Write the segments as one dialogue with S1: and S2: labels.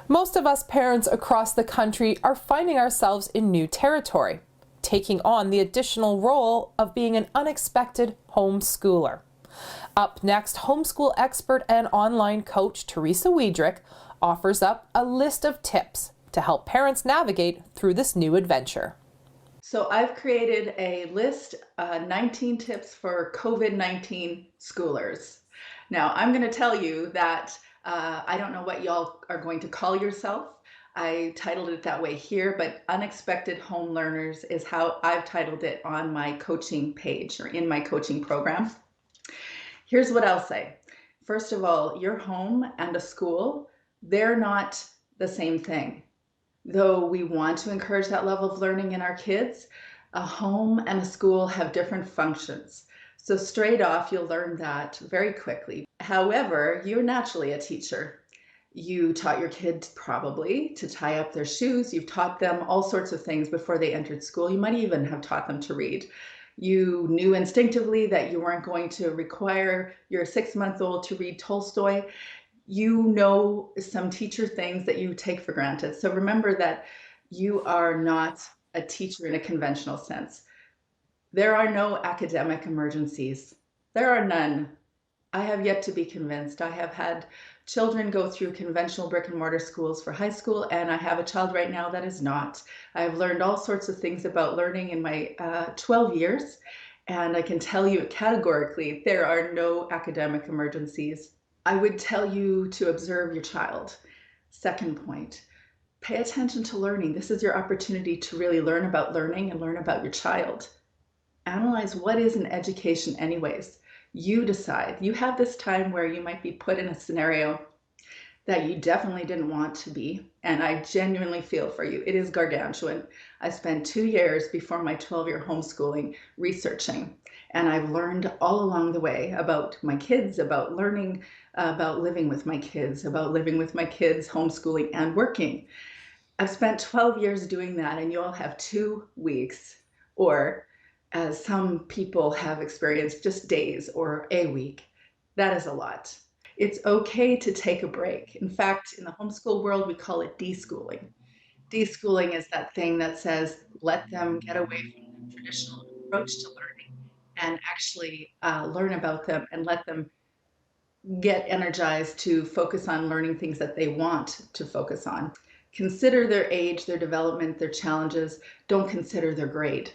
S1: Most of us parents across the country are finding ourselves in new territory, taking on the additional role of being an unexpected homeschooler. Up next, homeschool expert and online coach Teresa Wiedrick offers up a list of tips to help parents navigate through this new adventure.
S2: So I've created a list, 19 tips for COVID-19 schoolers. Now, I'm going to tell you that I don't know what y'all are going to call yourself. I titled it that way here, but unexpected home learners is how I've titled it on my coaching page or in my coaching program. Here's what I'll say. First of all, your home and a school, they're not the same thing. Though we want to encourage that level of learning in our kids, a home and a school have different functions. So straight off, you'll learn that very quickly. However, you're naturally a teacher. You taught your kids probably to tie up their shoes. You've taught them all sorts of things before they entered school. You might even have taught them to read. You knew instinctively that you weren't going to require your 6-month-old to read Tolstoy. You know some teacher things that you take for granted. So remember that you are not a teacher in a conventional sense. There are no academic emergencies. There are none. I have yet to be convinced. I have had children go through conventional brick and mortar schools for high school, and I have a child right now that is not. I've learned all sorts of things about learning in my 12 years, and I can tell you categorically there are no academic emergencies. I would tell you to observe your child. Second point, pay attention to learning. This is your opportunity to really learn about learning and learn about your child. Analyze what is an education anyways. You decide. You have this time where you might be put in a scenario that you definitely didn't want to be, and I genuinely feel for you. It is gargantuan. I spent 2 years before my 12-year homeschooling researching, and I've learned all along the way about my kids, about learning, about living with my kids, homeschooling and working. I've spent 12 years doing that, and you all have 2 weeks, or as some people have experienced, just days or a week. That is a lot. It's okay to take a break. In fact, in the homeschool world, we call it deschooling. Deschooling is that thing that says, let them get away from the traditional approach to learning and actually learn about them and let them get energized to focus on learning things that they want to focus on. Consider their age, their development, their challenges. Don't consider their grade.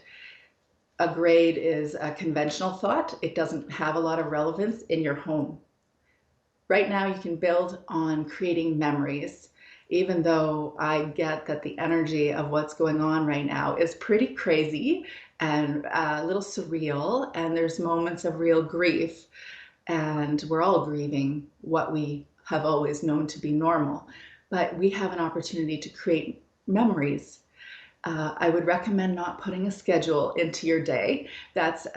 S2: A grade is a conventional thought. It doesn't have a lot of relevance in your home. Right now, you can build on creating memories, even though I get that the energy of what's going on right now is pretty crazy and a little surreal, and there's moments of real grief, and we're all grieving what we have always known to be normal. But we have an opportunity to create memories. I would recommend not putting a schedule into your day. That's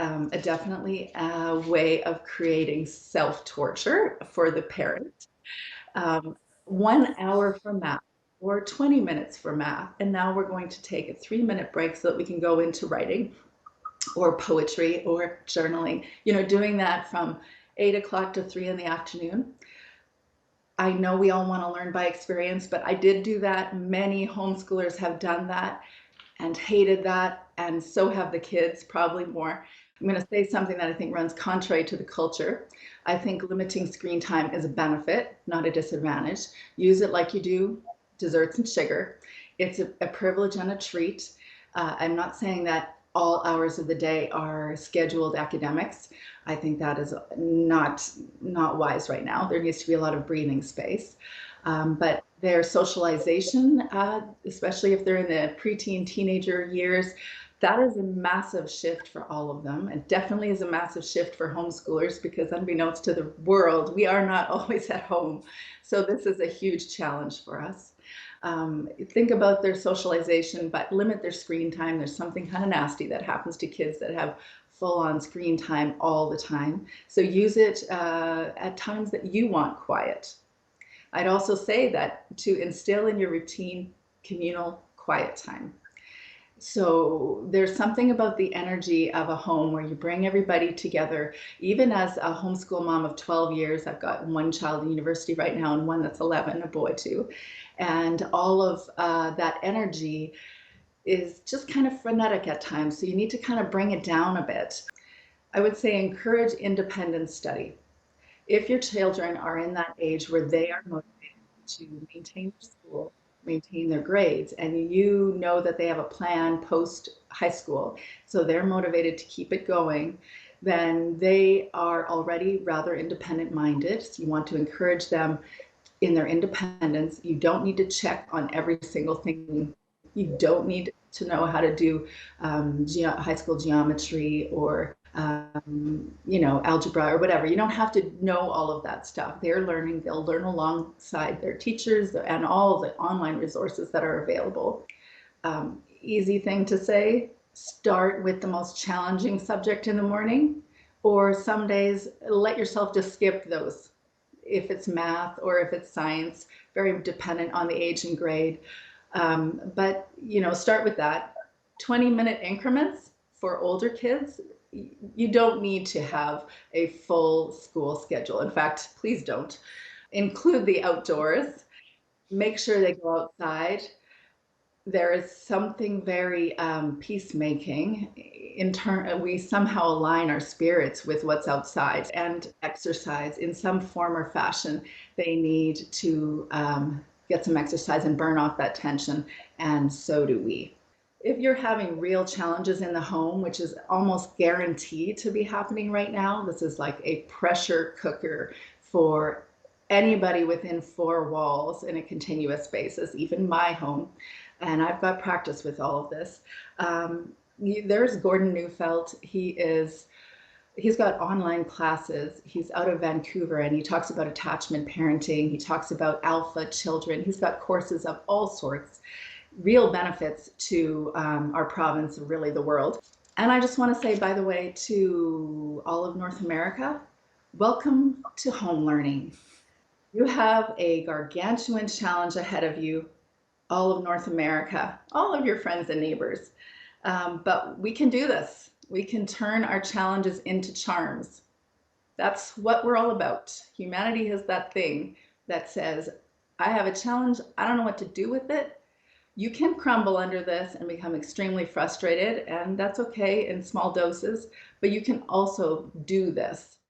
S2: definitely a way of creating self-torture for the parent. 1 hour for math or 20 minutes for math. And now we're going to take a 3-minute break so that we can go into writing or poetry or journaling, doing that from 8 o'clock to 3 in the afternoon. I know we all want to learn by experience, but I did do that. Many homeschoolers have done that and hated that, and so have the kids, probably more. I'm going to say something that I think runs contrary to the culture. I think limiting screen time is a benefit, not a disadvantage. Use it like you do desserts and sugar. It's a privilege and a treat. I'm not saying that all hours of the day are scheduled academics. I think that is not wise right now. There needs to be a lot of breathing space. But their socialization, especially if they're in the preteen, teenager years, that is a massive shift for all of them. It definitely is a massive shift for homeschoolers because unbeknownst to the world, we are not always at home. So this is a huge challenge for us. Think about their socialization, but limit their screen time. There's something kind of nasty that happens to kids that have full-on screen time all the time. So use it at times that you want quiet. I'd also say that to instill in your routine communal quiet time. So there's something about the energy of a home where you bring everybody together. Even as a homeschool mom of 12 years, I've got one child in university right now and one that's 11, a boy too. And all of that energy is just kind of frenetic at times. So you need to kind of bring it down a bit. I would say encourage independent study. If your children are in that age where they are motivated to maintain their school, maintain their grades, and you know that they have a plan post high school, so they're motivated to keep it going, then they are already rather independent minded. So you want to encourage them in their independence. You don't need to check on every single thing. You don't need to know how to do high school geometry or algebra or whatever. You don't have to know all of that stuff. They're learning. They'll learn alongside their teachers and all the online resources that are available. Easy thing to say: start with the most challenging subject in the morning, or some days let yourself just skip those if it's math or if it's science, very dependent on the age and grade. But start with that. 20-minute increments for older kids. You don't need to have a full school schedule. In fact, please don't. Include the outdoors. Make sure they go outside. There is something very peacemaking in turn. We somehow align our spirits with what's outside, and exercise in some form or fashion. They need to get some exercise and burn off that tension, and so do we. If you're having real challenges in the home, which is almost guaranteed to be happening right now, this is like a pressure cooker for anybody within four walls in a continuous basis, even my home. And I've got practice with all of this. There's Gordon Neufeld. He's got online classes. He's out of Vancouver and he talks about attachment parenting. He talks about alpha children. He's got courses of all sorts, real benefits to our province and really the world. And I just want to say, by the way, to all of North America, welcome to home learning. You have a gargantuan challenge ahead of you, all of North America, all of your friends and neighbors. But we can do this. We can turn our challenges into charms. That's what we're all about. Humanity has that thing that says, I have a challenge, I don't know what to do with it. You can crumble under this and become extremely frustrated, and that's okay in small doses, but you can also do this.